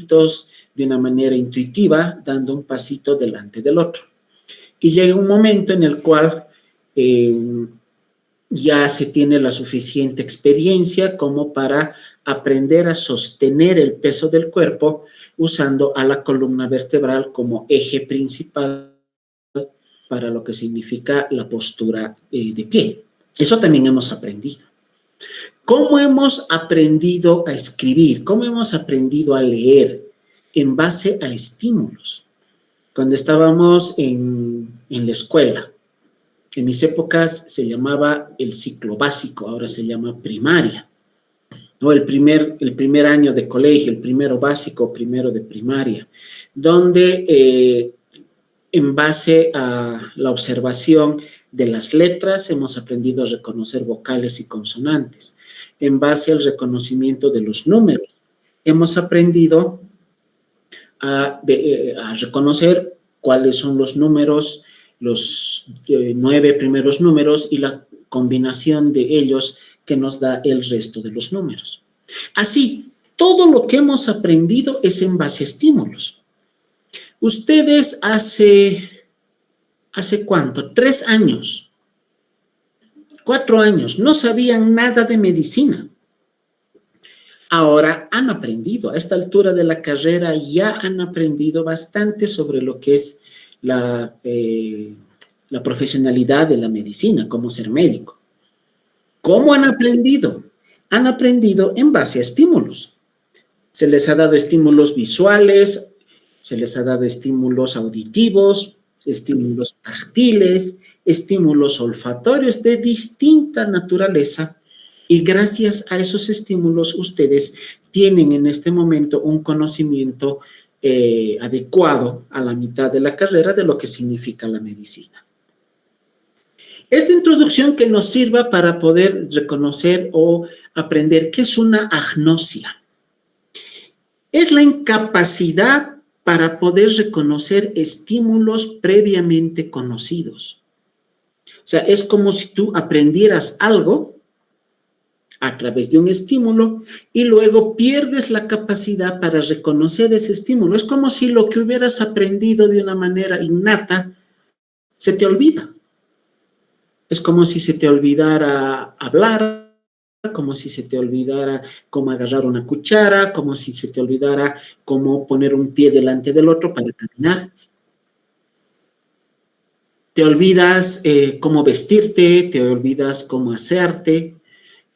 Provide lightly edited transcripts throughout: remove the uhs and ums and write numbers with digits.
pasitos de una manera intuitiva, dando un pasito delante del otro. Y llega un momento en el cual ya se tiene la suficiente experiencia como para aprender a sostener el peso del cuerpo usando a la columna vertebral como eje principal para lo que significa la postura de pie. Eso también hemos aprendido. ¿Cómo hemos aprendido a escribir? ¿Cómo hemos aprendido a leer? En base a estímulos. Cuando estábamos en la escuela, en mis épocas se llamaba el ciclo básico, ahora se llama primaria. ¿No? El primer año de colegio, el primero básico, primero de primaria, donde en base a la observación de las letras hemos aprendido a reconocer vocales y consonantes. En base al reconocimiento de los números, hemos aprendido a reconocer cuáles son los números, los 9 primeros números y la combinación de ellos que nos da el resto de los números. Así, todo lo que hemos aprendido es en base a estímulos. Ustedes ¿hace cuánto? 3 años, 4 años, no sabían nada de medicina. Ahora han aprendido, a esta altura de la carrera ya han aprendido bastante sobre lo que es la profesionalidad de la medicina, cómo ser médico. ¿Cómo han aprendido? Han aprendido en base a estímulos. Se les ha dado estímulos visuales, se les ha dado estímulos auditivos, estímulos táctiles, estímulos olfatorios de distinta naturaleza. Y gracias a esos estímulos ustedes tienen en este momento un conocimiento adecuado a la mitad de la carrera de lo que significa la medicina. Esta introducción que nos sirva para poder reconocer o aprender qué es una agnosia. Es la incapacidad para poder reconocer estímulos previamente conocidos. O sea, es como si tú aprendieras algo a través de un estímulo y luego pierdes la capacidad para reconocer ese estímulo. Es como si lo que hubieras aprendido de una manera innata se te olvida. Es como si se te olvidara hablar, como si se te olvidara cómo agarrar una cuchara, como si se te olvidara cómo poner un pie delante del otro para caminar. Te olvidas cómo vestirte, te olvidas cómo asearte,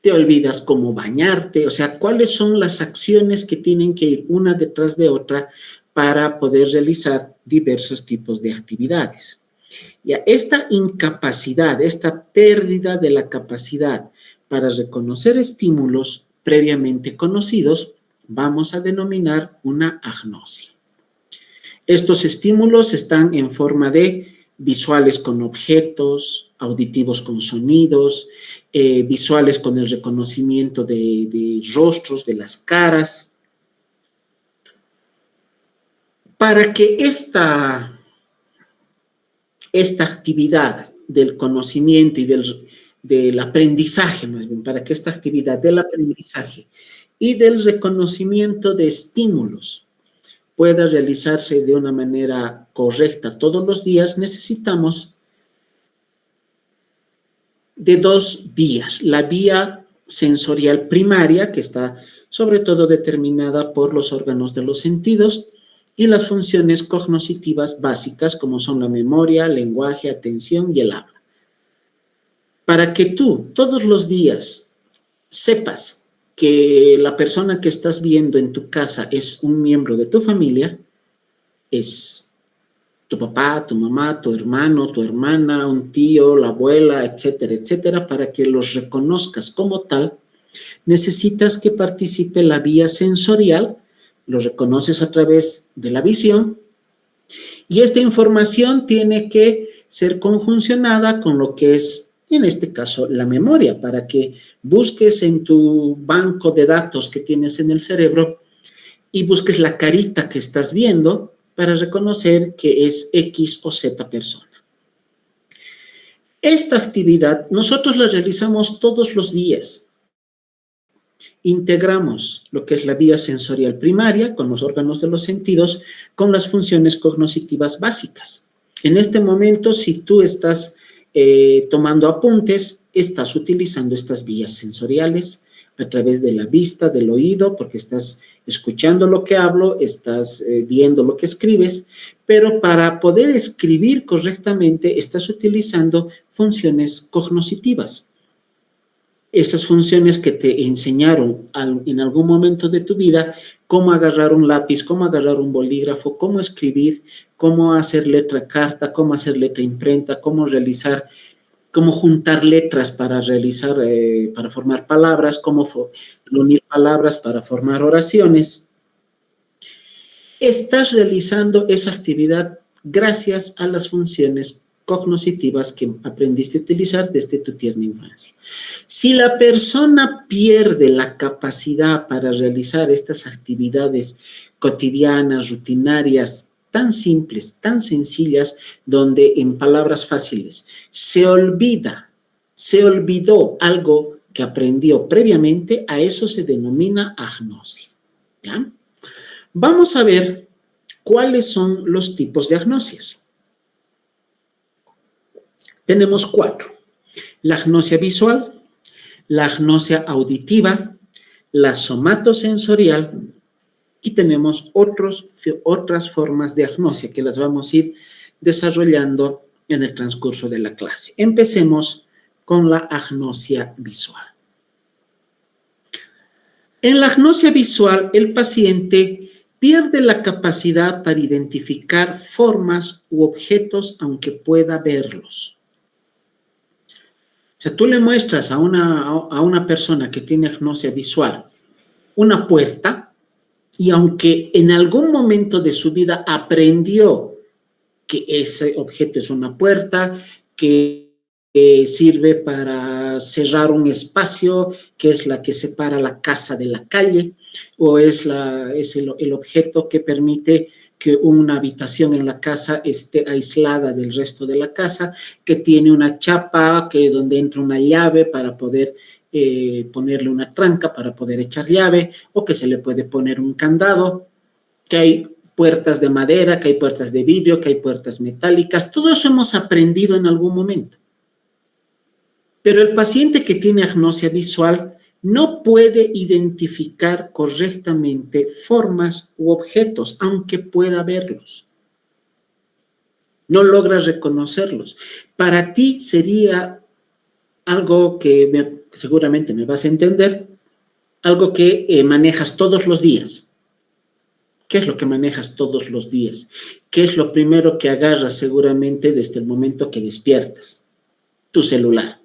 te olvidas cómo bañarte, o sea, cuáles son las acciones que tienen que ir una detrás de otra para poder realizar diversos tipos de actividades. Ya, esta incapacidad, esta pérdida de la capacidad para reconocer estímulos previamente conocidos, vamos a denominar una agnosia. Estos estímulos están en forma de visuales con objetos, auditivos con sonidos, visuales con el reconocimiento de rostros, de las caras. Para que esta actividad del conocimiento y del aprendizaje, más bien, para que esta actividad del aprendizaje y del reconocimiento de estímulos pueda realizarse de una manera correcta todos los días, necesitamos de 2 vías. La vía sensorial primaria, que está sobre todo determinada por los órganos de los sentidos, y las funciones cognitivas básicas, como son la memoria, lenguaje, atención y el habla. Para que tú todos los días sepas que la persona que estás viendo en tu casa es un miembro de tu familia, es tu papá, tu mamá, tu hermano, tu hermana, un tío, la abuela, etcétera, etcétera, para que los reconozcas como tal, necesitas que participe la vía sensorial, lo reconoces a través de la visión, y esta información tiene que ser conjuncionada con lo que es, en este caso, la memoria, para que busques en tu banco de datos que tienes en el cerebro y busques la carita que estás viendo para reconocer que es X o Z persona. Esta actividad nosotros la realizamos todos los días integramos lo que es la vía sensorial primaria con los órganos de los sentidos con las funciones cognitivas básicas. En este momento, si tú estás tomando apuntes, estás utilizando estas vías sensoriales a través de la vista, del oído, porque estás escuchando lo que hablo, estás viendo lo que escribes, pero para poder escribir correctamente estás utilizando funciones cognitivas. Esas funciones que te enseñaron en algún momento de tu vida, cómo agarrar un lápiz, cómo agarrar un bolígrafo, cómo escribir, cómo hacer letra carta, cómo hacer letra imprenta, cómo juntar letras para realizar, para formar palabras, cómo unir palabras para formar oraciones. Estás realizando esa actividad gracias a las funciones cognitivas que aprendiste a utilizar desde tu tierna infancia. Si la persona pierde la capacidad para realizar estas actividades cotidianas, rutinarias, tan simples, tan sencillas, donde en palabras fáciles se olvidó algo que aprendió previamente, a eso se denomina agnosia. ¿Ya? Vamos a ver cuáles son los tipos de agnosias. Tenemos 4. La agnosia visual, la agnosia auditiva, la somatosensorial y tenemos otras formas de agnosia que las vamos a ir desarrollando en el transcurso de la clase. Empecemos con la agnosia visual. En la agnosia visual, el paciente pierde la capacidad para identificar formas u objetos aunque pueda verlos. O sea, tú le muestras a una persona que tiene agnosia visual una puerta y aunque en algún momento de su vida aprendió que ese objeto es una puerta, que sirve para cerrar un espacio, que es la que separa la casa de la calle, o es el objeto que permite que una habitación en la casa esté aislada del resto de la casa, que tiene una chapa donde entra una llave para poder ponerle una tranca para poder echar llave, o que se le puede poner un candado, que hay puertas de madera, que hay puertas de vidrio, que hay puertas metálicas. Todo eso hemos aprendido en algún momento. Pero el paciente que tiene agnosia visual no puede identificar correctamente formas u objetos, aunque pueda verlos. No logra reconocerlos. Para ti sería algo que seguramente me vas a entender, algo que manejas todos los días. ¿Qué es lo que manejas todos los días? ¿Qué es lo primero que agarras seguramente desde el momento que despiertas? Tu celular.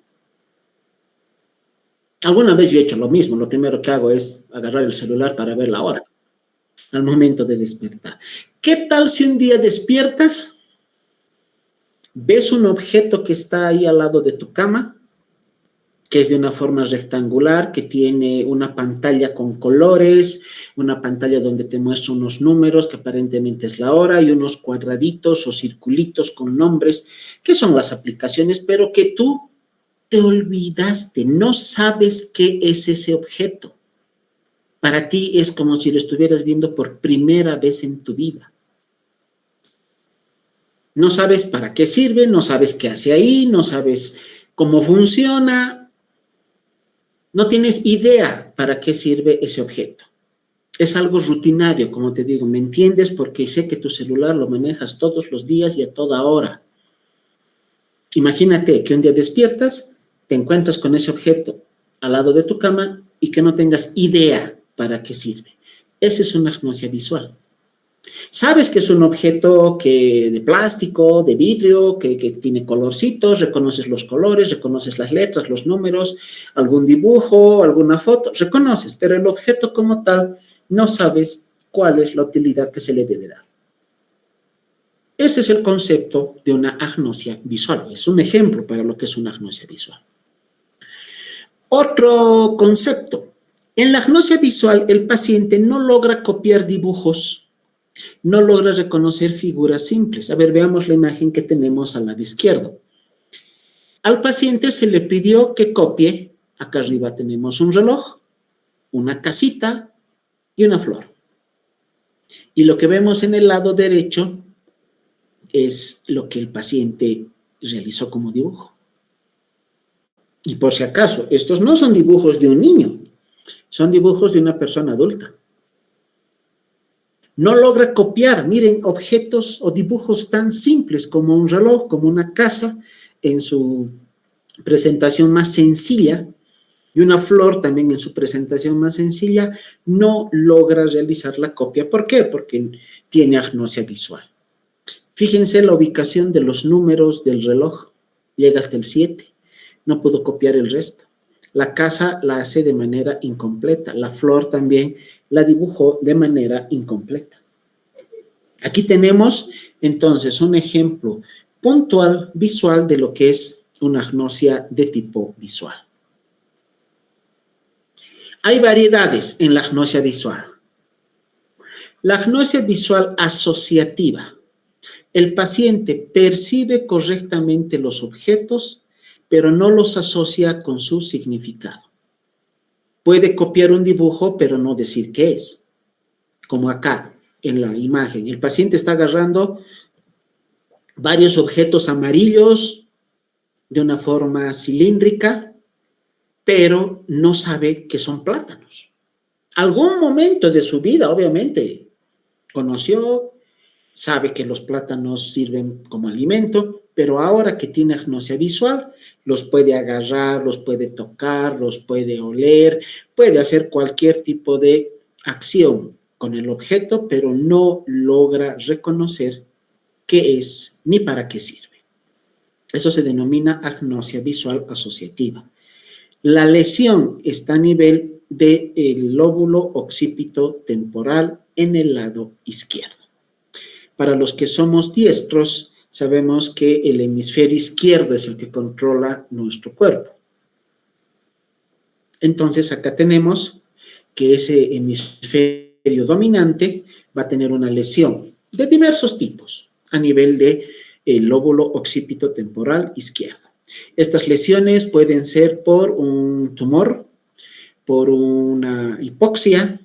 Alguna vez yo he hecho lo mismo. Lo primero que hago es agarrar el celular para ver la hora al momento de despertar. ¿Qué tal si un día despiertas, ves un objeto que está ahí al lado de tu cama, que es de una forma rectangular, que tiene una pantalla con colores, una pantalla donde te muestra unos números, que aparentemente es la hora, y unos cuadraditos o circulitos con nombres, que son las aplicaciones, pero que tú te olvidaste, no sabes qué es ese objeto. Para ti es como si lo estuvieras viendo por primera vez en tu vida. No sabes para qué sirve, no sabes qué hace ahí, no sabes cómo funciona, no tienes idea para qué sirve ese objeto. Es algo rutinario, como te digo, ¿me entiendes? Porque sé que tu celular lo manejas todos los días y a toda hora. Imagínate que un día despiertas, te encuentras con ese objeto al lado de tu cama y que no tengas idea para qué sirve. Esa es una agnosia visual. Sabes que es un objeto de plástico, de vidrio, que tiene colorcitos, reconoces los colores, reconoces las letras, los números, algún dibujo, alguna foto, reconoces, pero el objeto como tal no sabes cuál es la utilidad que se le debe dar. Ese es el concepto de una agnosia visual. Es un ejemplo para lo que es una agnosia visual. Otro concepto. En la agnosia visual, el paciente no logra copiar dibujos, no logra reconocer figuras simples. A ver, veamos la imagen que tenemos al lado izquierdo. Al paciente se le pidió que copie, acá arriba tenemos un reloj, una casita y una flor. Y lo que vemos en el lado derecho es lo que el paciente realizó como dibujo. Y por si acaso, estos no son dibujos de un niño, son dibujos de una persona adulta. No logra copiar, miren, objetos o dibujos tan simples como un reloj, como una casa, en su presentación más sencilla, y una flor también en su presentación más sencilla, no logra realizar la copia. ¿Por qué? Porque tiene agnosia visual. Fíjense la ubicación de los números del reloj, llega hasta el 7, no pudo copiar el resto. La casa la hace de manera incompleta, la flor también la dibujó de manera incompleta. Aquí tenemos entonces un ejemplo puntual visual de lo que es una agnosia de tipo visual. Hay variedades en la agnosia visual. La agnosia visual asociativa. El paciente percibe correctamente los objetos, pero no los asocia con su significado. Puede copiar un dibujo, pero no decir qué es. Como acá, en la imagen. El paciente está agarrando varios objetos amarillos de una forma cilíndrica, pero no sabe que son plátanos. Algún momento de su vida, obviamente, conoció, sabe que los plátanos sirven como alimento, pero ahora que tiene agnosia visual, los puede agarrar, los puede tocar, los puede oler, puede hacer cualquier tipo de acción con el objeto, pero no logra reconocer qué es ni para qué sirve. Eso se denomina agnosia visual asociativa. La lesión está a nivel del lóbulo occipito temporal en el lado izquierdo. Para los que somos diestros, sabemos que el hemisferio izquierdo es el que controla nuestro cuerpo. Entonces, acá tenemos que ese hemisferio dominante va a tener una lesión de diversos tipos a nivel del lóbulo occipito temporal izquierdo. Estas lesiones pueden ser por un tumor, por una hipoxia,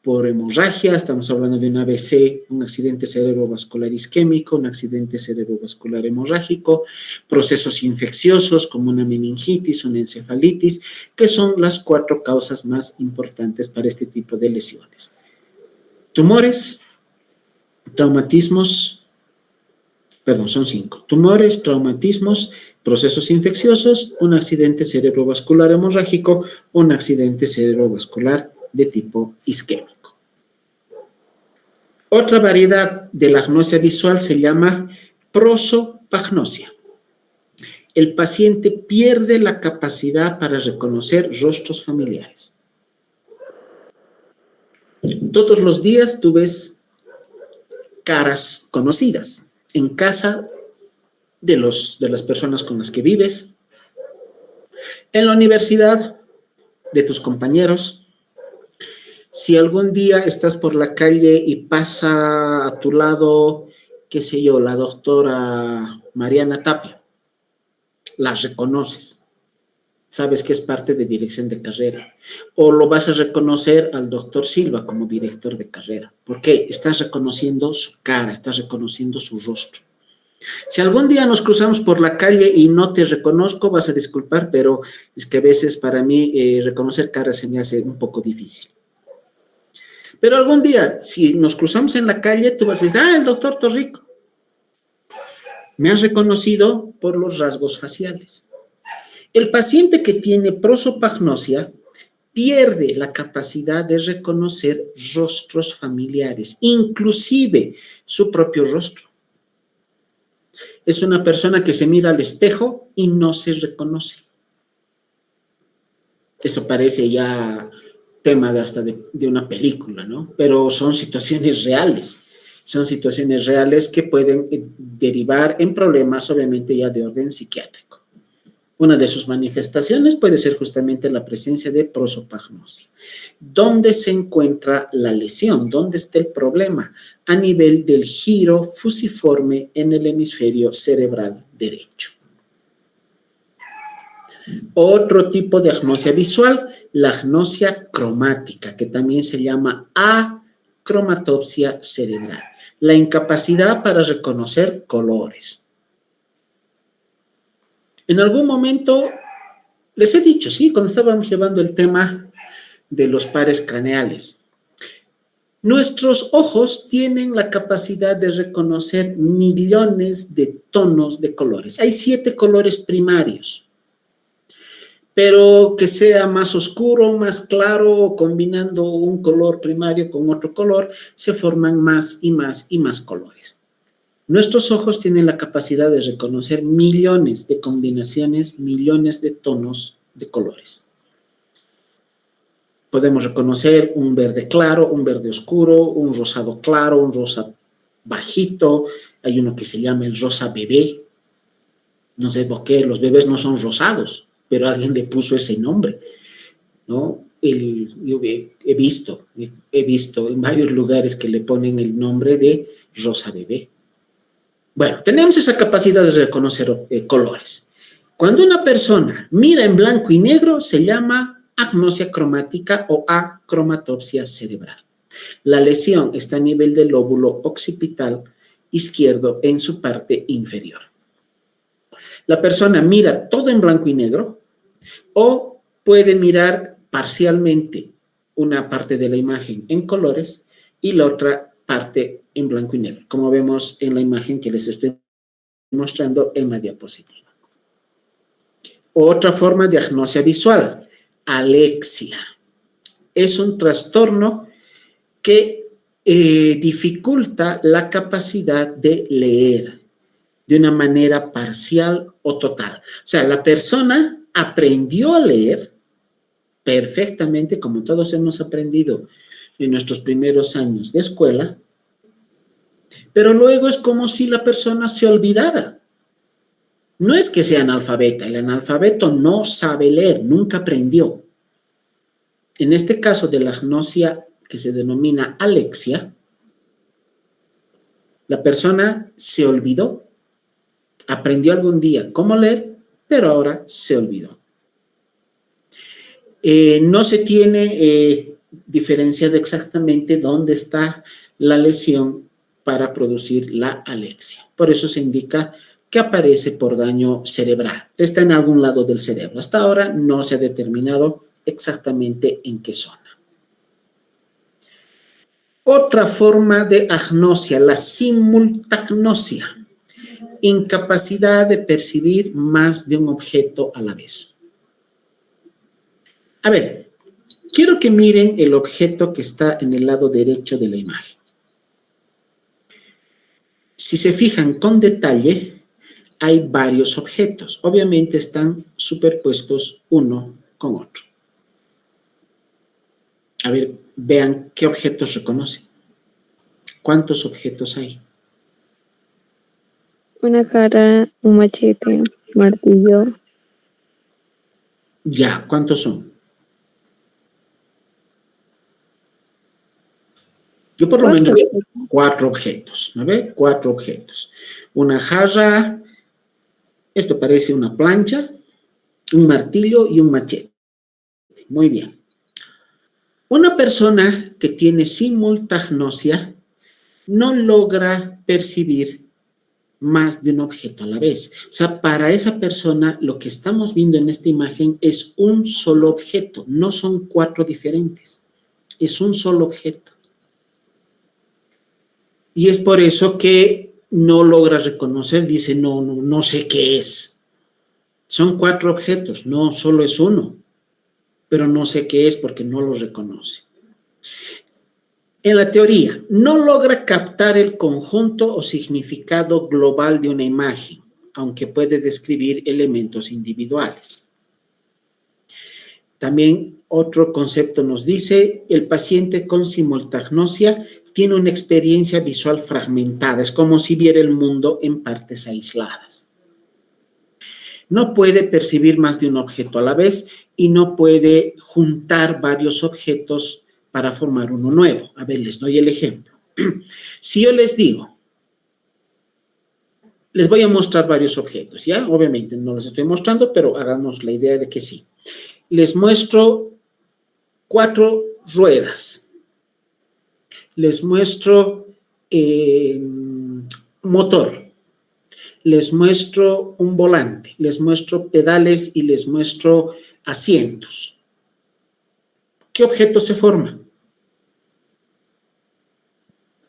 por hemorragia, estamos hablando de un ABC, un accidente cerebrovascular isquémico, un accidente cerebrovascular hemorrágico, procesos infecciosos como una meningitis, una encefalitis, que son las 4 causas más importantes para este tipo de lesiones. Tumores, traumatismos, perdón, son 5. Tumores, traumatismos, procesos infecciosos, un accidente cerebrovascular hemorrágico, un accidente cerebrovascular de tipo isquémico. Otra variedad de la agnosia visual se llama prosopagnosia. El paciente pierde la capacidad para reconocer rostros familiares. Todos los días tú ves caras conocidas en casa de las personas con las que vives, en la universidad, de tus compañeros. Si algún día estás por la calle y pasa a tu lado, qué sé yo, la doctora Mariana Tapia, la reconoces, sabes que es parte de dirección de carrera, o lo vas a reconocer al doctor Silva como director de carrera. ¿Por qué? Estás reconociendo su cara, estás reconociendo su rostro. Si algún día nos cruzamos por la calle y no te reconozco, vas a disculpar, pero es que a veces para mí reconocer caras se me hace un poco difícil. Pero algún día, si nos cruzamos en la calle, tú vas a decir, el doctor Torrico. Me has reconocido por los rasgos faciales. El paciente que tiene prosopagnosia pierde la capacidad de reconocer rostros familiares, inclusive su propio rostro. Es una persona que se mira al espejo y no se reconoce. Eso parece ya tema de una película, ¿no? Pero son situaciones reales. Son situaciones reales que pueden derivar en problemas, obviamente, ya de orden psiquiátrico. Una de sus manifestaciones puede ser justamente la presencia de prosopagnosia. ¿Dónde se encuentra la lesión? ¿Dónde está el problema? A nivel del giro fusiforme en el hemisferio cerebral derecho. Otro tipo de agnosia visual la agnosia cromática, que también se llama acromatopsia cerebral, la incapacidad para reconocer colores. En algún momento les he dicho, sí, cuando estábamos llevando el tema de los pares craneales, nuestros ojos tienen la capacidad de reconocer millones de tonos de colores. Hay 7 colores primarios, pero que sea más oscuro, más claro, combinando un color primario con otro color, se forman más y más y más colores. Nuestros ojos tienen la capacidad de reconocer millones de combinaciones, millones de tonos de colores. Podemos reconocer un verde claro, un verde oscuro, un rosado claro, un rosa bajito. Hay uno que se llama el rosa bebé. No sé por qué, los bebés no son rosados, pero alguien le puso ese nombre, ¿no? Yo he visto en varios lugares que le ponen el nombre de rosa bebé. Bueno, tenemos esa capacidad de reconocer colores. Cuando una persona mira en blanco y negro, se llama agnosia cromática o acromatopsia cerebral. La lesión está a nivel del lóbulo occipital izquierdo en su parte inferior. La persona mira todo en blanco y negro o puede mirar parcialmente una parte de la imagen en colores y la otra parte en blanco y negro, como vemos en la imagen que les estoy mostrando en la diapositiva. Otra forma de agnosia visual, alexia. Es un trastorno que dificulta la capacidad de leer de una manera parcial o total. O sea, la persona aprendió a leer perfectamente, como todos hemos aprendido en nuestros primeros años de escuela, pero luego es como si la persona se olvidara. No es que sea analfabeta, el analfabeto no sabe leer, nunca aprendió. En este caso de la agnosia que se denomina alexia, la persona se olvidó, aprendió algún día cómo leer, pero ahora se olvidó. No se tiene diferenciado exactamente dónde está la lesión para producir la alexia. Por eso se indica que aparece por daño cerebral. Está en algún lado del cerebro. Hasta ahora no se ha determinado exactamente en qué zona. Otra forma de agnosia, la simultagnosia, incapacidad de percibir más de un objeto a la vez. A ver, quiero que miren el objeto que está en el lado derecho de la imagen. Si se fijan con detalle, hay varios objetos. Obviamente están superpuestos uno con otro. A ver, vean qué objetos reconocen. ¿Cuántos objetos hay? Una cara, un machete, martillo. Ya, ¿cuántos son? Yo por lo menos veo 4 objetos, ¿no ve? 4 objetos. Una jarra, esto parece una plancha, un martillo y un machete. Muy bien. Una persona que tiene simultagnosia no logra percibir más de un objeto a la vez. O sea, para esa persona lo que estamos viendo en esta imagen es un solo objeto, no son 4 diferentes, es un solo objeto. Y es por eso que no logra reconocer, dice, no sé qué es. Son 4 objetos, no, solo es uno, pero no sé qué es porque no lo reconoce. En la teoría, no logra captar el conjunto o significado global de una imagen, aunque puede describir elementos individuales. También otro concepto nos dice, el paciente con simultagnosia tiene una experiencia visual fragmentada, es como si viera el mundo en partes aisladas. No puede percibir más de un objeto a la vez y no puede juntar varios objetos para formar uno nuevo. A ver, les doy el ejemplo. Si yo les digo, les voy a mostrar varios objetos, ¿ya? Obviamente no los estoy mostrando, pero hagamos la idea de que sí. Les muestro 4 ruedas. Les muestro motor. Les muestro un volante. Les muestro pedales y les muestro asientos. ¿Qué objeto se forma?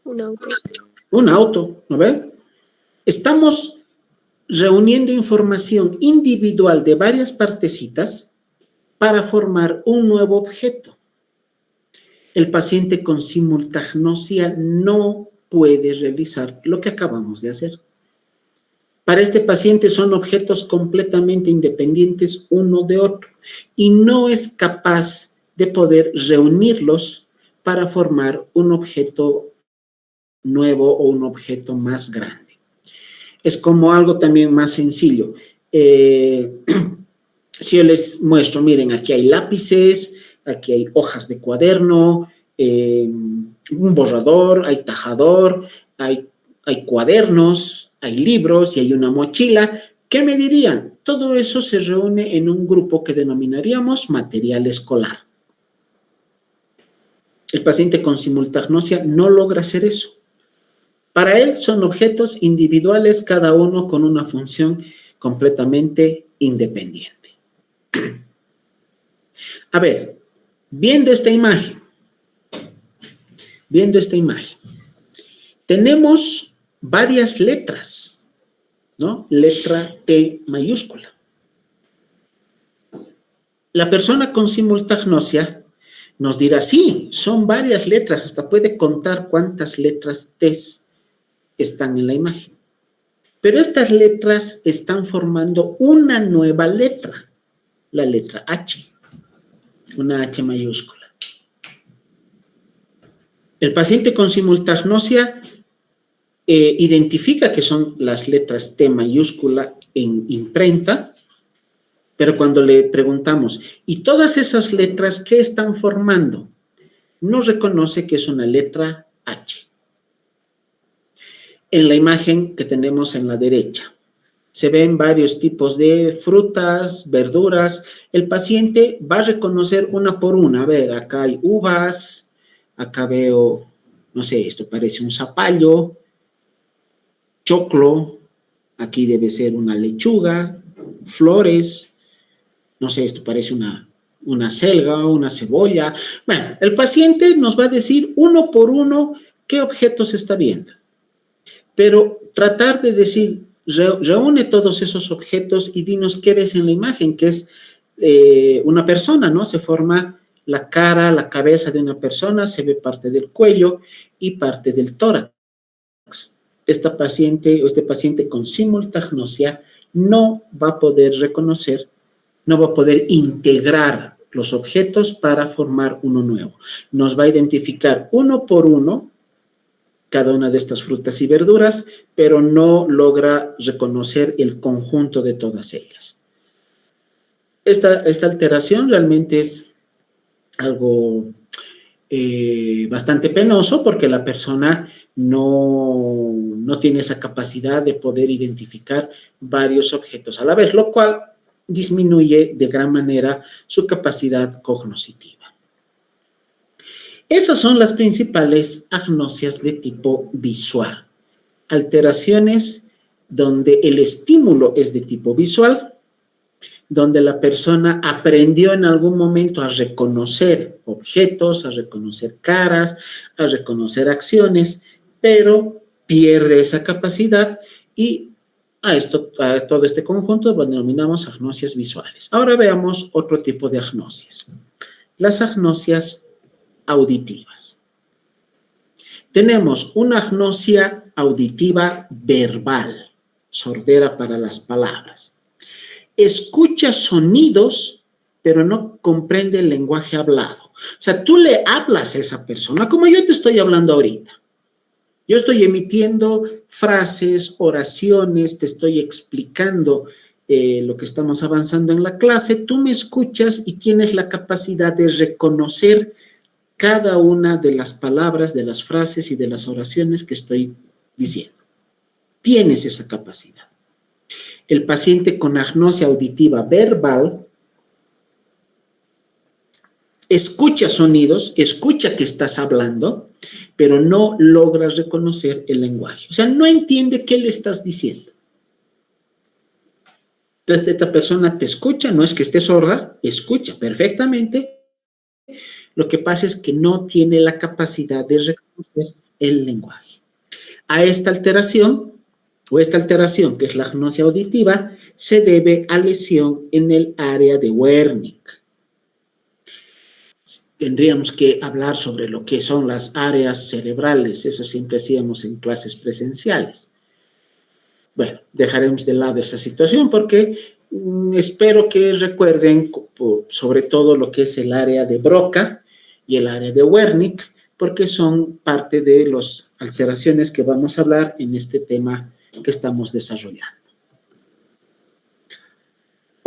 Un auto. Un auto, ¿no ve? Estamos reuniendo información individual de varias partecitas para formar un nuevo objeto. El paciente con simultagnosia no puede realizar lo que acabamos de hacer. Para este paciente son objetos completamente independientes uno de otro y no es capaz de poder reunirlos para formar un objeto nuevo o un objeto más grande. Es como algo también más sencillo. Si yo les muestro, miren, aquí hay lápices, aquí hay hojas de cuaderno, un borrador, hay tajador, hay cuadernos, hay libros y hay una mochila. ¿Qué me dirían? Todo eso se reúne en un grupo que denominaríamos material escolar. El paciente con simultagnosia no logra hacer eso. Para él son objetos individuales, cada uno con una función completamente independiente. A ver, viendo esta imagen, tenemos varias letras, ¿no? Letra T mayúscula. La persona con simultagnosia nos dirá, sí, son varias letras, hasta puede contar cuántas letras T están en la imagen. Pero estas letras están formando una nueva letra, la letra H, una H mayúscula. El paciente con simultagnosia identifica que son las letras T mayúscula en imprenta, pero cuando le preguntamos, ¿y todas esas letras qué están formando? No reconoce que es una letra H. En la imagen que tenemos en la derecha, se ven varios tipos de frutas, verduras. El paciente va a reconocer una por una. A ver, acá hay uvas, acá veo, no sé, esto parece un zapallo, choclo, aquí debe ser una lechuga, flores, no sé, esto parece una selga, una cebolla. Bueno, el paciente nos va a decir uno por uno qué objetos está viendo. Pero tratar de decir, reúne todos esos objetos y dinos qué ves en la imagen, que es una persona, ¿no? Se forma la cara, la cabeza de una persona, se ve parte del cuello y parte del tórax. Este paciente con simultagnosia no va a poder reconocer, no va a poder integrar los objetos para formar uno nuevo. Nos va a identificar uno por uno cada una de estas frutas y verduras, pero no logra reconocer el conjunto de todas ellas. Esta alteración realmente es algo bastante penoso porque la persona no tiene esa capacidad de poder identificar varios objetos a la vez, lo cual disminuye de gran manera su capacidad cognoscitiva. Esas son las principales agnosias de tipo visual. Alteraciones donde el estímulo es de tipo visual, donde la persona aprendió en algún momento a reconocer objetos, a reconocer caras, a reconocer acciones, pero pierde esa capacidad y a todo este conjunto lo denominamos agnosias visuales. Ahora veamos otro tipo de agnosias. Las agnosias auditivas. Tenemos una agnosia auditiva verbal, sordera para las palabras. Escucha sonidos, pero no comprende el lenguaje hablado. O sea, tú le hablas a esa persona como yo te estoy hablando ahorita. Yo estoy emitiendo frases, oraciones, te estoy explicando lo que estamos avanzando en la clase. Tú me escuchas y tienes la capacidad de reconocer cada una de las palabras, de las frases y de las oraciones que estoy diciendo. Tienes esa capacidad. El paciente con agnosia auditiva verbal escucha sonidos, escucha que estás hablando, pero no logra reconocer el lenguaje. O sea, no entiende qué le estás diciendo. Entonces, esta persona te escucha, no es que esté sorda, escucha perfectamente. Lo que pasa es que no tiene la capacidad de reconocer el lenguaje. A esta alteración, que es la agnosia auditiva, se debe a lesión en el área de Wernicke. Tendríamos que hablar sobre lo que son las áreas cerebrales, eso siempre hacíamos en clases presenciales. Bueno, dejaremos de lado esa situación porque espero que recuerden sobre todo lo que es el área de Broca y el área de Wernicke, porque son parte de las alteraciones que vamos a hablar en este tema que estamos desarrollando.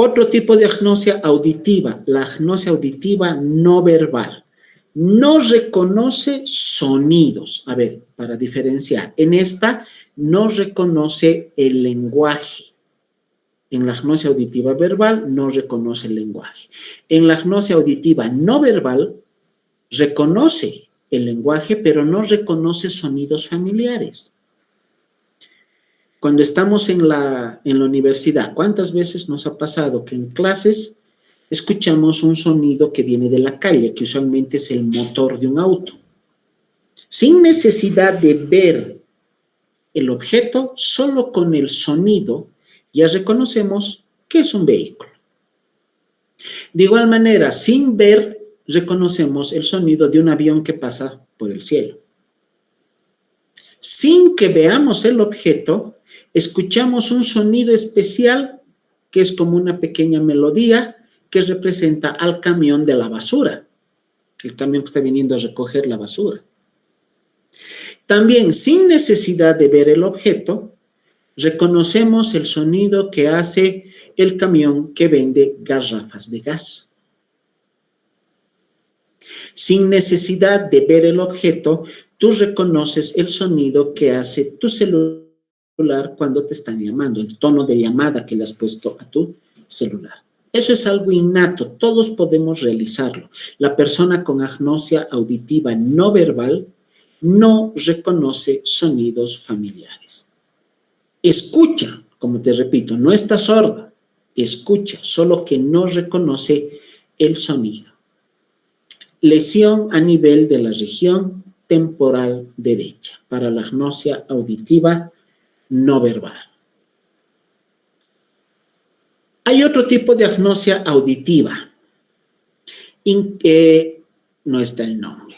Otro tipo de agnosia auditiva, la agnosia auditiva no verbal. No reconoce sonidos. A ver, para diferenciar, en esta no reconoce el lenguaje. En la agnosia auditiva verbal no reconoce el lenguaje. En la agnosia auditiva no verbal reconoce el lenguaje, pero no reconoce sonidos familiares. Cuando estamos en la universidad, ¿cuántas veces nos ha pasado que en clases escuchamos un sonido que viene de la calle, que usualmente es el motor de un auto? Sin necesidad de ver el objeto, solo con el sonido ya reconocemos que es un vehículo. De igual manera, sin ver, reconocemos el sonido de un avión que pasa por el cielo. Sin que veamos el objeto, escuchamos un sonido especial que es como una pequeña melodía que representa al camión de la basura, el camión que está viniendo a recoger la basura. También, sin necesidad de ver el objeto, reconocemos el sonido que hace el camión que vende garrafas de gas. Sin necesidad de ver el objeto, tú reconoces el sonido que hace tu celular cuando te están llamando, el tono de llamada que le has puesto a tu celular. Eso es algo innato, todos podemos realizarlo. La persona con agnosia auditiva no verbal no reconoce sonidos familiares. Escucha, como te repito, no está sorda, escucha, solo que no reconoce el sonido. Lesión a nivel de la región temporal derecha para la agnosia auditiva no verbal. Hay otro tipo de agnosia auditiva. No está el nombre.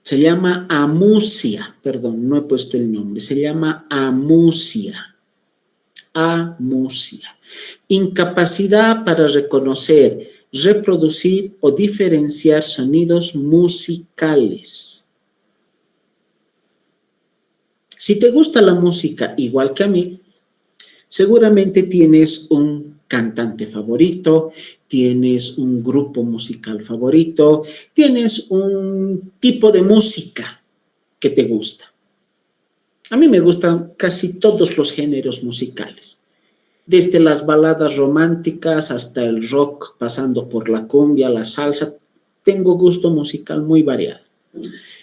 Se llama amusia. Perdón, no he puesto el nombre. Se llama amusia. Amusia. Incapacidad para reconocer, reproducir o diferenciar sonidos musicales. Si te gusta la música igual que a mí, seguramente tienes un cantante favorito, tienes un grupo musical favorito, tienes un tipo de música que te gusta. A mí me gustan casi todos los géneros musicales, desde las baladas románticas hasta el rock, pasando por la cumbia, la salsa. Tengo gusto musical muy variado.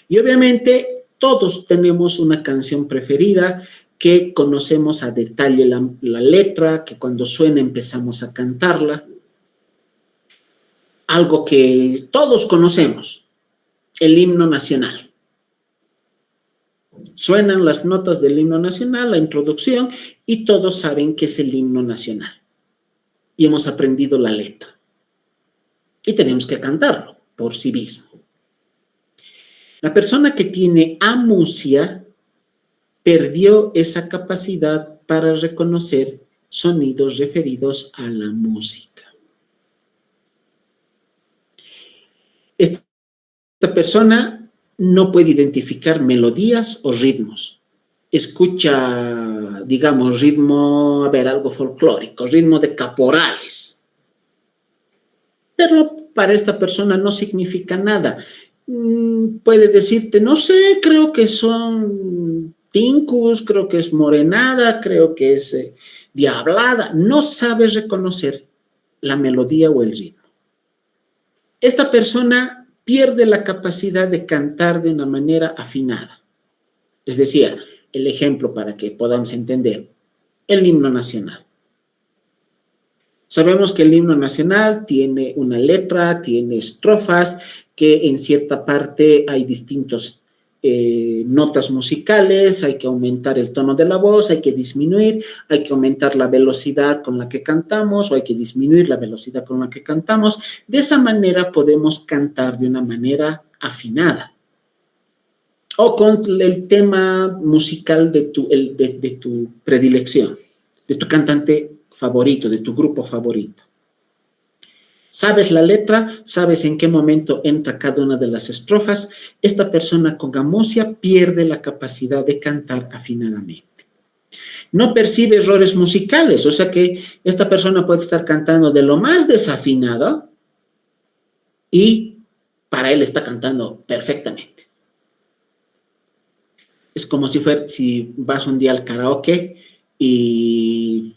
Y obviamente todos tenemos una canción preferida que conocemos a detalle la letra, que cuando suena empezamos a cantarla. Algo que todos conocemos, el himno nacional. Suenan las notas del himno nacional, la introducción, y todos saben que es el himno nacional. Y hemos aprendido la letra. Y tenemos que cantarlo por sí mismo. La persona que tiene amusia perdió esa capacidad para reconocer sonidos referidos a la música. Esta persona no puede identificar melodías o ritmos. Escucha, digamos, ritmo, algo folclórico, ritmo de caporales. Pero para esta persona no significa nada. Puede decirte, no sé, creo que son tincus, creo que es morenada, creo que es diablada. No sabe reconocer la melodía o el ritmo. esta persona pierde la capacidad de cantar de una manera afinada. Es decir, el ejemplo para que podamos entender, el himno nacional. Sabemos que el himno nacional tiene una letra, tiene estrofas, que en cierta parte hay distintos notas musicales, hay que aumentar el tono de la voz, hay que disminuir, hay que aumentar la velocidad con la que cantamos o hay que disminuir la velocidad con la que cantamos. De esa manera podemos cantar de una manera afinada. O con el tema musical de tu predilección, de tu cantante favorito, de tu grupo favorito. Sabes la letra, sabes en qué momento entra cada una de las estrofas. Esta persona con amusia pierde la capacidad de cantar afinadamente. No percibe errores musicales, o sea que esta persona puede estar cantando de lo más desafinado y para él está cantando perfectamente. Es como si vas un día al karaoke y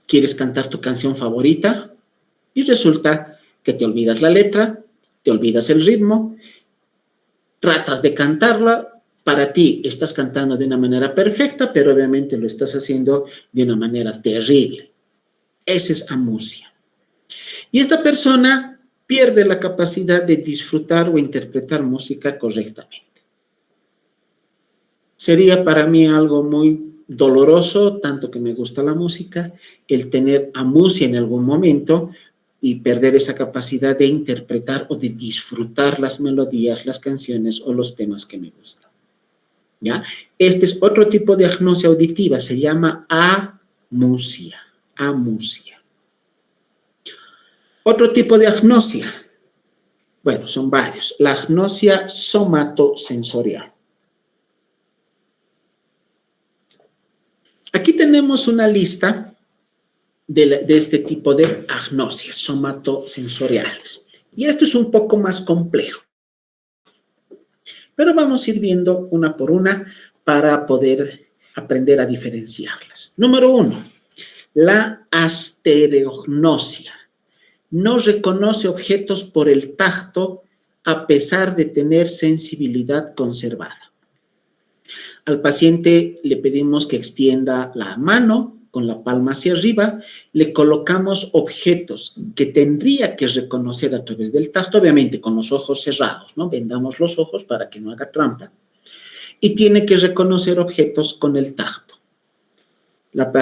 quieres cantar tu canción favorita y resulta que te olvidas la letra, te olvidas el ritmo, tratas de cantarla, para ti estás cantando de una manera perfecta, pero obviamente lo estás haciendo de una manera terrible. Esa es amusia. Y esta persona pierde la capacidad de disfrutar o interpretar música correctamente. Sería para mí algo muy doloroso, tanto que me gusta la música, el tener amusia en algún momento y perder esa capacidad de interpretar o de disfrutar las melodías, las canciones o los temas que me gustan. ¿Ya? Este es otro tipo de agnosia auditiva, se llama amusia. Amusia. Otro tipo de agnosia, bueno, son varios. La agnosia somatosensorial. Aquí tenemos una lista de este tipo de agnosias somatosensoriales. Y esto es un poco más complejo. Pero vamos a ir viendo una por una para poder aprender a diferenciarlas. Número 1, la astereognosia. No reconoce objetos por el tacto a pesar de tener sensibilidad conservada. Al paciente le pedimos que extienda la mano con la palma hacia arriba, le colocamos objetos que tendría que reconocer a través del tacto, obviamente con los ojos cerrados, ¿no? Vendamos los ojos para que no haga trampa. Y tiene que reconocer objetos con el tacto. La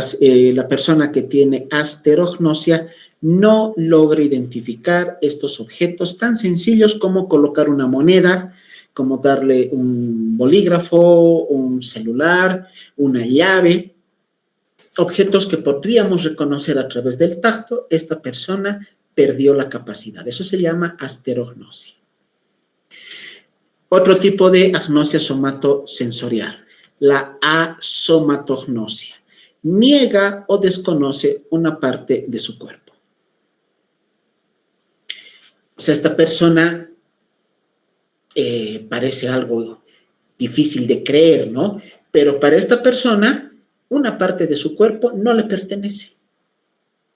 persona que tiene asterognosia no logra identificar estos objetos tan sencillos como colocar una moneda, como darle un bolígrafo, un celular, una llave, objetos que podríamos reconocer a través del tacto. Esta persona perdió la capacidad. Eso se llama asterognosia. Otro tipo de agnosia somatosensorial, la asomatognosia. Niega o desconoce una parte de su cuerpo. O sea, esta persona parece algo difícil de creer, ¿no? Pero para esta persona, una parte de su cuerpo no le pertenece.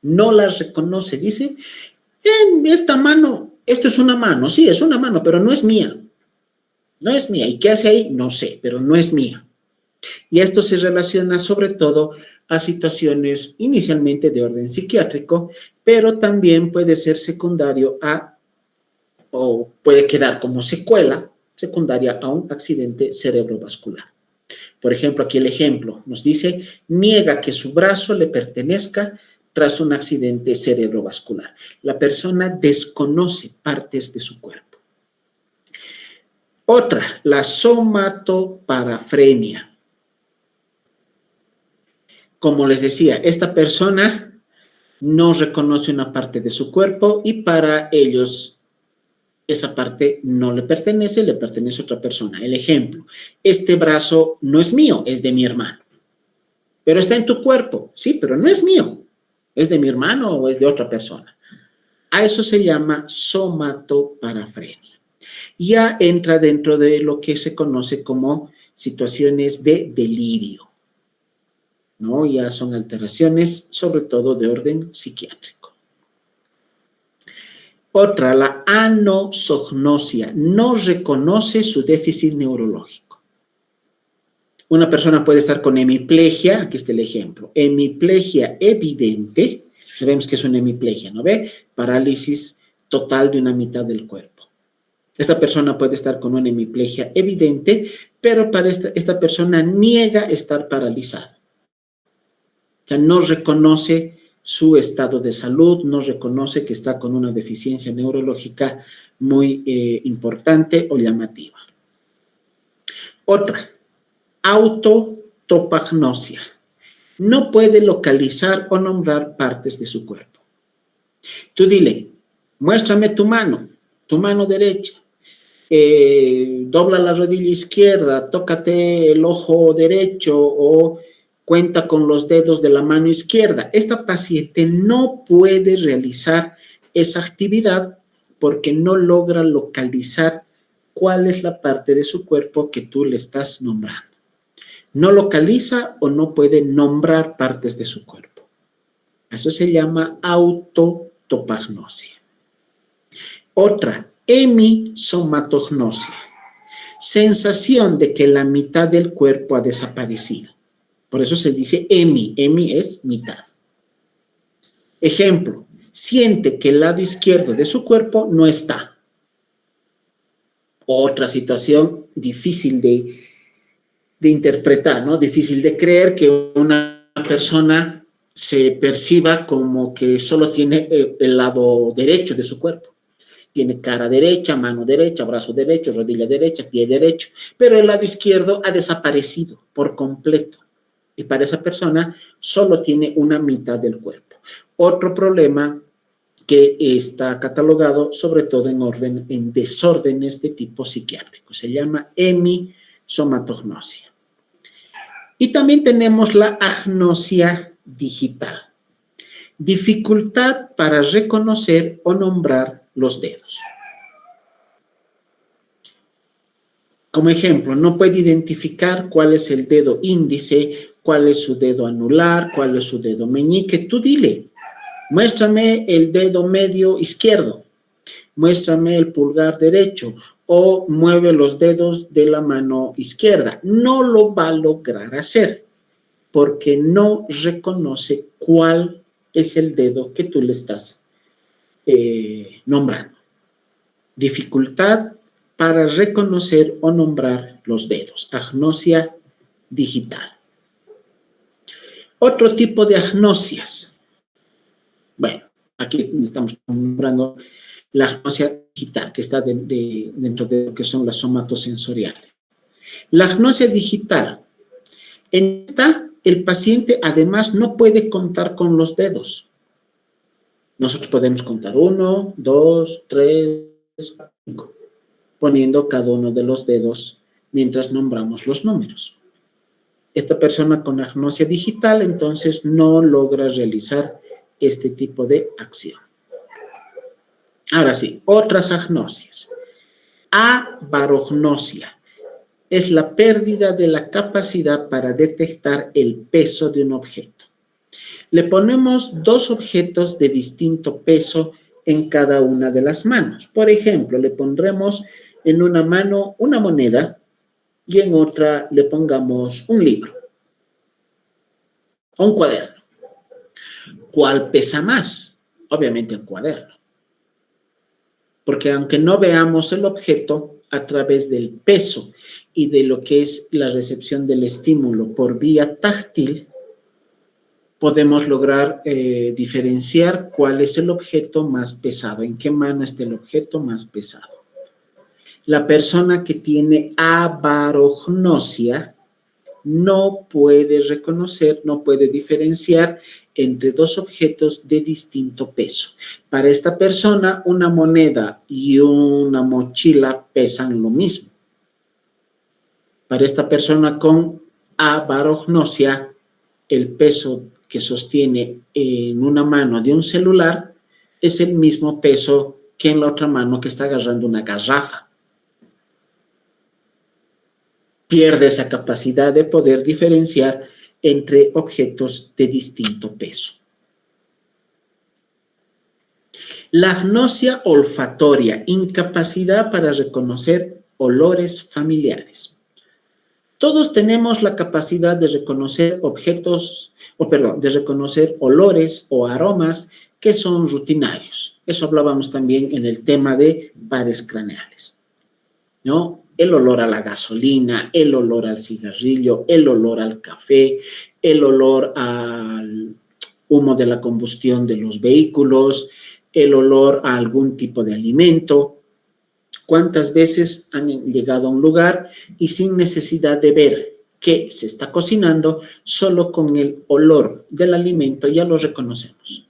No la reconoce. Dice, en esta mano, esto es una mano, sí, es una mano, pero no es mía. No es mía. ¿Y qué hace ahí? No sé, pero no es mía. Y esto se relaciona sobre todo a situaciones inicialmente de orden psiquiátrico, pero también puede ser secundario o puede quedar como secuela secundaria a un accidente cerebrovascular. Por ejemplo, aquí el ejemplo nos dice, niega que su brazo le pertenezca tras un accidente cerebrovascular. La persona desconoce partes de su cuerpo. Otra, la somatoparafrenia. Como les decía, esta persona no reconoce una parte de su cuerpo y para ellos esa parte no le pertenece a otra persona. El ejemplo, este brazo no es mío, es de mi hermano. Pero está en tu cuerpo, sí, pero no es mío. ¿Es de mi hermano o es de otra persona? A eso se llama somatoparafrenia. Ya entra dentro de lo que se conoce como situaciones de delirio, ¿no? Ya son alteraciones, sobre todo de orden psiquiátrico. Otra, la anosognosia, no reconoce su déficit neurológico. Una persona puede estar con hemiplegia, aquí está el ejemplo, hemiplegia evidente, sabemos que es una hemiplegia, ¿no ve? Parálisis total de una mitad del cuerpo. Esta persona puede estar con una hemiplegia evidente, pero para esta persona niega estar paralizada. O sea, no reconoce su estado de salud, no reconoce que está con una deficiencia neurológica muy importante o llamativa. Otra, autotopagnosia. No puede localizar o nombrar partes de su cuerpo. Tú dile, muéstrame tu mano derecha, dobla la rodilla izquierda, tócate el ojo derecho o cuenta con los dedos de la mano izquierda. Esta paciente no puede realizar esa actividad porque no logra localizar cuál es la parte de su cuerpo que tú le estás nombrando. No localiza o no puede nombrar partes de su cuerpo. Eso se llama autotopagnosia. Otra, hemisomatognosia. Sensación de que la mitad del cuerpo ha desaparecido. Por eso se dice hemi. Hemi es mitad. Ejemplo, siente que el lado izquierdo de su cuerpo no está. Otra situación difícil de interpretar, ¿no? Difícil de creer que una persona se perciba como que solo tiene el lado derecho de su cuerpo. Tiene cara derecha, mano derecha, brazo derecho, rodilla derecha, pie derecho, pero el lado izquierdo ha desaparecido por completo. Y para esa persona solo tiene una mitad del cuerpo. Otro problema que está catalogado sobre todo en desórdenes de tipo psiquiátrico. Se llama hemisomatognosia. Y también tenemos la agnosia digital. Dificultad para reconocer o nombrar los dedos. Como ejemplo, no puede identificar cuál es el dedo índice, cuál es su dedo anular, cuál es su dedo meñique. Tú dile, muéstrame el dedo medio izquierdo, muéstrame el pulgar derecho o mueve los dedos de la mano izquierda. No lo va a lograr hacer porque no reconoce cuál es el dedo que tú le estás nombrando. Dificultad para reconocer o nombrar los dedos. Agnosia digital. Otro tipo de agnosias. Bueno, aquí estamos nombrando la agnosia digital, que está dentro de lo que son las somatosensoriales. La agnosia digital, en esta, el paciente además no puede contar con los dedos. Nosotros podemos contar 1, 2, 3, 5, poniendo cada uno de los dedos mientras nombramos los números. Esta persona con agnosia digital entonces no logra realizar este tipo de acción. Ahora sí, otras agnosias. Abarognosia es la pérdida de la capacidad para detectar el peso de un objeto. Le ponemos dos objetos de distinto peso en cada una de las manos. Por ejemplo, le pondremos en una mano una moneda y en otra le pongamos un libro o un cuaderno. ¿Cuál pesa más? Obviamente el cuaderno. Porque aunque no veamos el objeto, a través del peso y de lo que es la recepción del estímulo por vía táctil, podemos lograr diferenciar cuál es el objeto más pesado, en qué mano está el objeto más pesado. La persona que tiene abarognosia no puede reconocer, no puede diferenciar entre dos objetos de distinto peso. Para esta persona, una moneda y una mochila pesan lo mismo. Para esta persona con abarognosia, el peso que sostiene en una mano de un celular es el mismo peso que en la otra mano que está agarrando una garrafa. Pierde esa capacidad de poder diferenciar entre objetos de distinto peso. La agnosia olfatoria, incapacidad para reconocer olores familiares. Todos tenemos la capacidad de reconocer de reconocer olores o aromas que son rutinarios. Eso hablábamos también en el tema de pares craneales, ¿no? El olor a la gasolina, el olor al cigarrillo, el olor al café, el olor al humo de la combustión de los vehículos, el olor a algún tipo de alimento. ¿Cuántas veces han llegado a un lugar y sin necesidad de ver qué se está cocinando, solo con el olor del alimento ya lo reconocemos?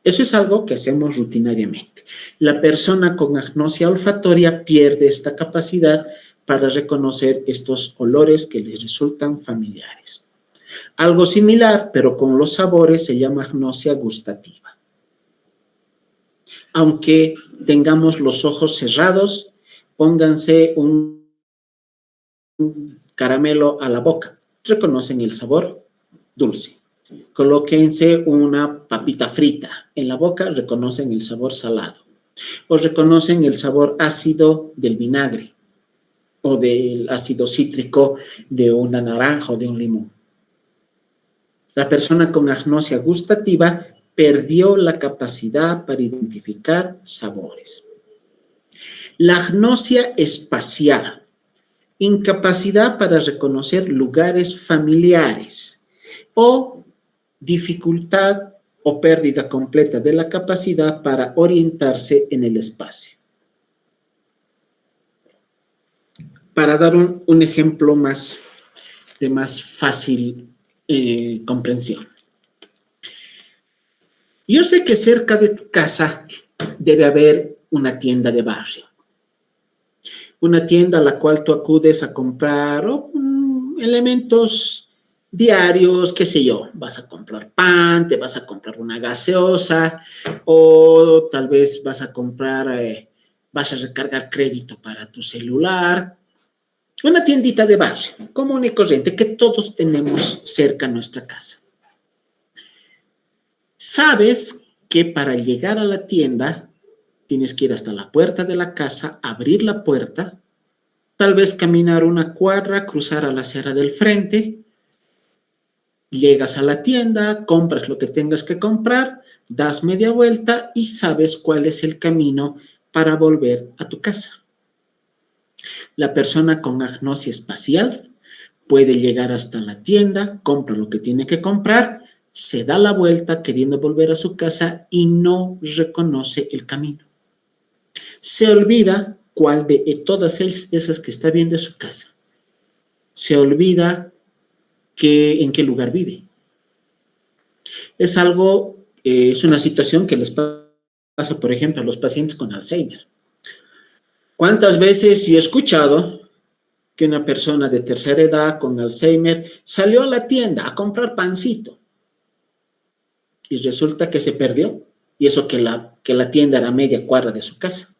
Eso es algo que hacemos rutinariamente. La persona con agnosia olfatoria pierde esta capacidad para reconocer estos olores que les resultan familiares. Algo similar, pero con los sabores, se llama agnosia gustativa. Aunque tengamos los ojos cerrados, pónganse un caramelo a la boca. Reconocen el sabor dulce. Colóquense una papita frita en la boca, reconocen el sabor salado. O reconocen el sabor ácido del vinagre o del ácido cítrico de una naranja o de un limón. La persona con agnosia gustativa perdió la capacidad para identificar sabores. La agnosia espacial, incapacidad para reconocer lugares familiares o dificultad o pérdida completa de la capacidad para orientarse en el espacio. Para dar un ejemplo de más fácil comprensión. Yo sé que cerca de tu casa debe haber una tienda de barrio. Una tienda a la cual tú acudes a comprar elementos diarios, qué sé yo, vas a comprar pan, te vas a comprar una gaseosa o tal vez vas a recargar crédito para tu celular. Una tiendita de barrio, común y corriente, que todos tenemos cerca a nuestra casa. Sabes que para llegar a la tienda tienes que ir hasta la puerta de la casa, abrir la puerta, tal vez caminar una cuadra, cruzar a la acera del frente, llegas a la tienda, compras lo que tengas que comprar, das media vuelta y sabes cuál es el camino para volver a tu casa. La persona con agnosia espacial puede llegar hasta la tienda, compra lo que tiene que comprar, se da la vuelta queriendo volver a su casa y no reconoce el camino. Se olvida cuál de todas esas que está viendo es su casa. Se olvida en qué lugar vive. Es una situación que les pasa, por ejemplo, a los pacientes con Alzheimer. ¿Cuántas veces yo he escuchado que una persona de tercera edad con Alzheimer salió a la tienda a comprar pancito y resulta que se perdió? Y eso que la tienda era a media cuadra de su casa.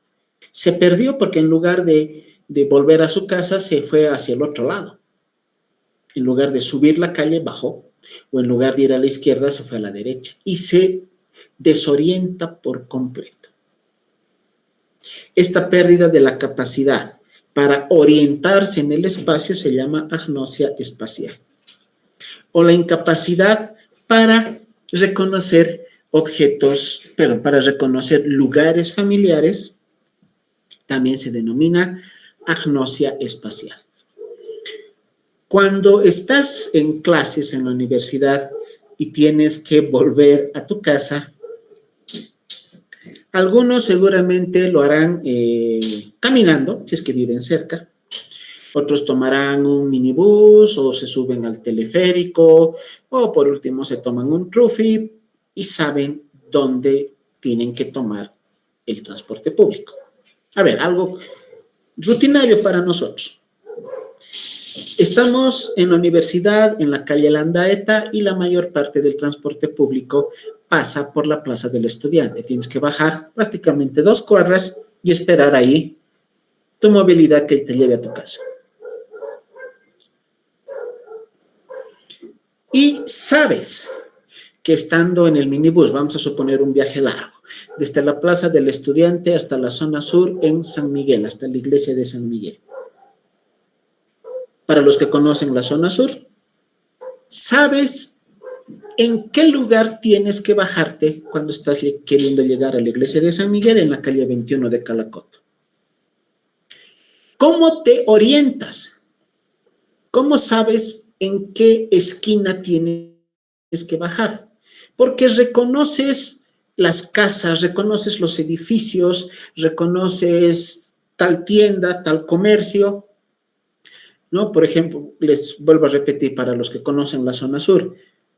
Se perdió porque en lugar de volver a su casa se fue hacia el otro lado. En lugar de subir la calle, bajó. O en lugar de ir a la izquierda, se fue a la derecha. Y se desorienta por completo. Esta pérdida de la capacidad para orientarse en el espacio se llama agnosia espacial. O la incapacidad para reconocer para reconocer lugares familiares, también se denomina agnosia espacial. Cuando estás en clases en la universidad y tienes que volver a tu casa, algunos seguramente lo harán caminando, si es que viven cerca. Otros tomarán un minibús o se suben al teleférico o por último se toman un Rufi y saben dónde tienen que tomar el transporte público. A ver, algo rutinario para nosotros. Estamos en la universidad, en la calle Landaeta, y la mayor parte del transporte público pasa por la Plaza del Estudiante. Tienes que bajar prácticamente 2 cuadras y esperar ahí tu movilidad que te lleve a tu casa. Y sabes que estando en el minibús, vamos a suponer un viaje largo, desde la Plaza del Estudiante hasta la zona sur en San Miguel, hasta la iglesia de San Miguel. Para los que conocen la zona sur, ¿sabes en qué lugar tienes que bajarte cuando estás queriendo llegar a la iglesia de San Miguel en la calle 21 de Calacoto? ¿Cómo te orientas? ¿Cómo sabes en qué esquina tienes que bajar? Porque reconoces las casas, reconoces los edificios, reconoces tal tienda, tal comercio, ¿no? Por ejemplo, les vuelvo a repetir para los que conocen la zona sur,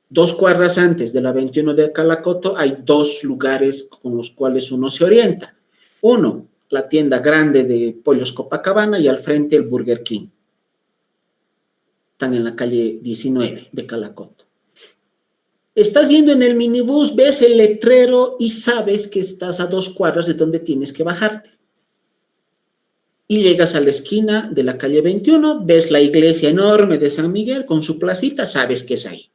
2 cuadras antes de la 21 de Calacoto hay 2 lugares con los cuales uno se orienta. Uno, la tienda grande de Pollos Copacabana y al frente el Burger King. Están en la calle 19 de Calacoto. Estás yendo en el minibús, ves el letrero y sabes que estás a 2 cuadras de donde tienes que bajarte. Y llegas a la esquina de la calle 21, ves la iglesia enorme de San Miguel con su placita, sabes que es ahí.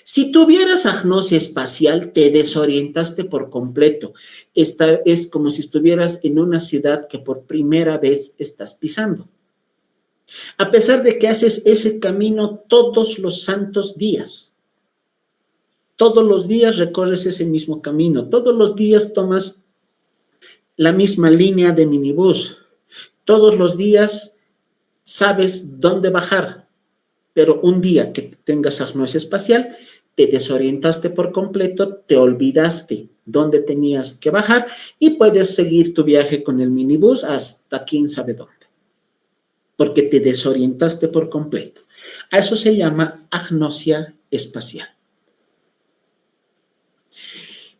Si tuvieras agnosia espacial, te desorientaste por completo. Esta es como si estuvieras en una ciudad que por primera vez estás pisando. A pesar de que haces ese camino todos los santos días. Todos los días recorres ese mismo camino. Todos los días tomas la misma línea de minibús. Todos los días sabes dónde bajar. Pero un día que tengas agnosia espacial, te desorientaste por completo, te olvidaste dónde tenías que bajar y puedes seguir tu viaje con el minibús hasta quién sabe dónde. Porque te desorientaste por completo. A eso se llama agnosia espacial.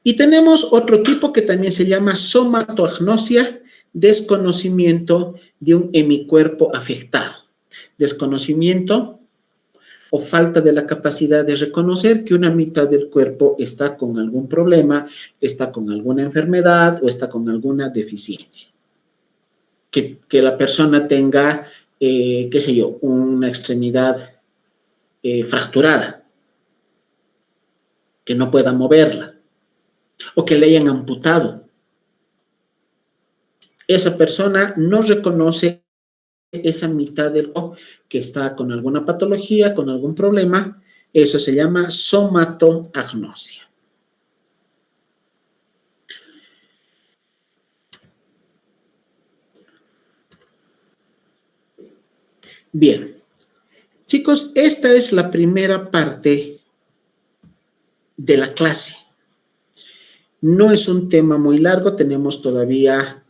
Y tenemos otro tipo que también se llama somatoagnosia, desconocimiento de un hemicuerpo afectado. Desconocimiento o falta de la capacidad de reconocer que una mitad del cuerpo está con algún problema, está con alguna enfermedad o está con alguna deficiencia. Que la persona tenga, qué sé yo, una extremidad fracturada, que no pueda moverla, o que le hayan amputado. Esa persona no reconoce esa mitad del cuerpo que está con alguna patología, con algún problema. Eso se llama somatoagnosia. Bien, chicos, esta es la primera parte de la clase. No es un tema muy largo, tenemos todavía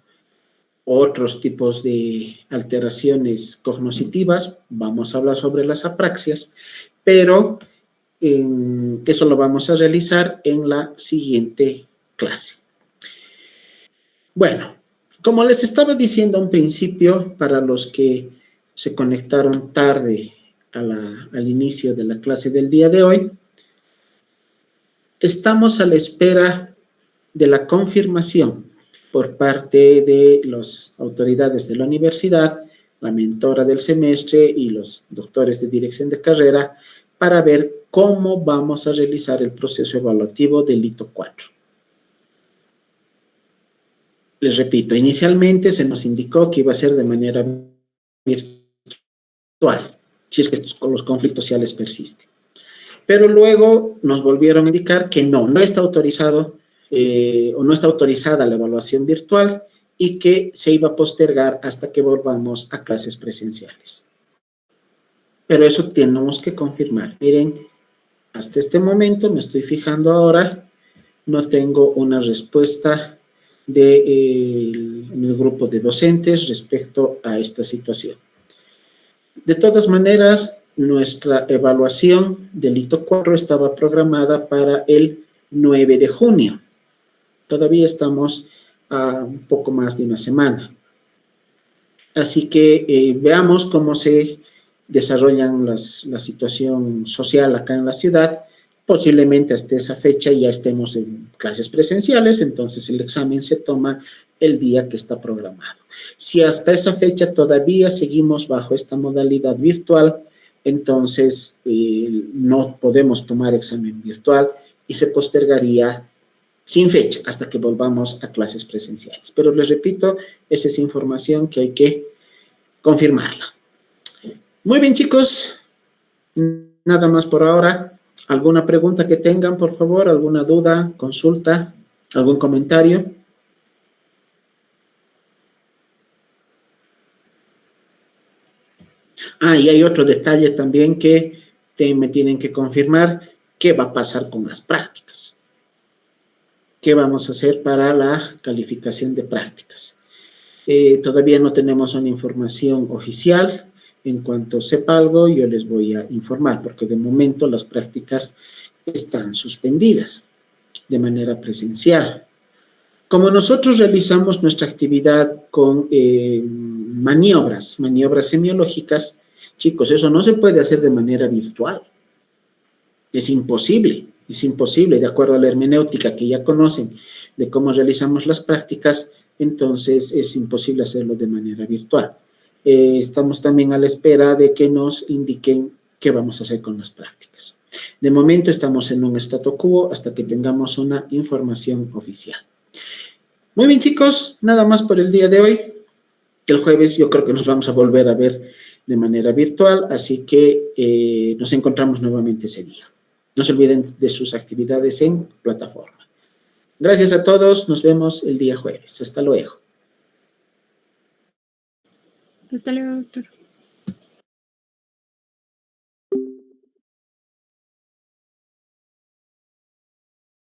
otros tipos de alteraciones cognitivas, vamos a hablar sobre las apraxias, pero eso lo vamos a realizar en la siguiente clase. Bueno, como les estaba diciendo a un principio, para los que se conectaron tarde al inicio de la clase del día de hoy, estamos a la espera de la confirmación por parte de las autoridades de la universidad, la mentora del semestre y los doctores de dirección de carrera para ver cómo vamos a realizar el proceso evaluativo del hito 4. Les repito, inicialmente se nos indicó que iba a ser de manera virtual, si es que los conflictos sociales persisten. Pero luego nos volvieron a indicar que no está autorizado o no está autorizada la evaluación virtual y que se iba a postergar hasta que volvamos a clases presenciales. Pero eso tenemos que confirmar. Miren, hasta este momento, me estoy fijando ahora, no tengo una respuesta del grupo de docentes respecto a esta situación. De todas maneras, nuestra evaluación del hito 4 estaba programada para el 9 de junio. Todavía estamos a un poco más de una semana. Así que veamos cómo se desarrollan la situación social acá en la ciudad. Posiblemente hasta esa fecha ya estemos en clases presenciales, entonces el examen se toma el día que está programado. Si hasta esa fecha todavía seguimos bajo esta modalidad virtual, entonces no podemos tomar examen virtual y se postergaría sin fecha, hasta que volvamos a clases presenciales. Pero les repito, esa es información que hay que confirmarla. Muy bien, chicos. Nada más por ahora. ¿Alguna pregunta que tengan, por favor? ¿Alguna duda, consulta, algún comentario? Y hay otro detalle también que me tienen que confirmar. ¿Qué va a pasar con las prácticas? ¿Qué vamos a hacer para la calificación de prácticas? Todavía no tenemos una información oficial. En cuanto sepa algo, yo les voy a informar, porque de momento las prácticas están suspendidas de manera presencial. Como nosotros realizamos nuestra actividad con maniobras semiológicas, chicos, eso no se puede hacer de manera virtual. Es imposible, de acuerdo a la hermenéutica que ya conocen de cómo realizamos las prácticas, entonces es imposible hacerlo de manera virtual. Estamos también a la espera de que nos indiquen qué vamos a hacer con las prácticas. De momento estamos en un statu quo hasta que tengamos una información oficial. Muy bien, chicos, nada más por el día de hoy. El jueves yo creo que nos vamos a volver a ver de manera virtual, así que nos encontramos nuevamente ese día. No se olviden de sus actividades en plataforma. Gracias a todos, nos vemos el día jueves. Hasta luego. Hasta luego, doctor.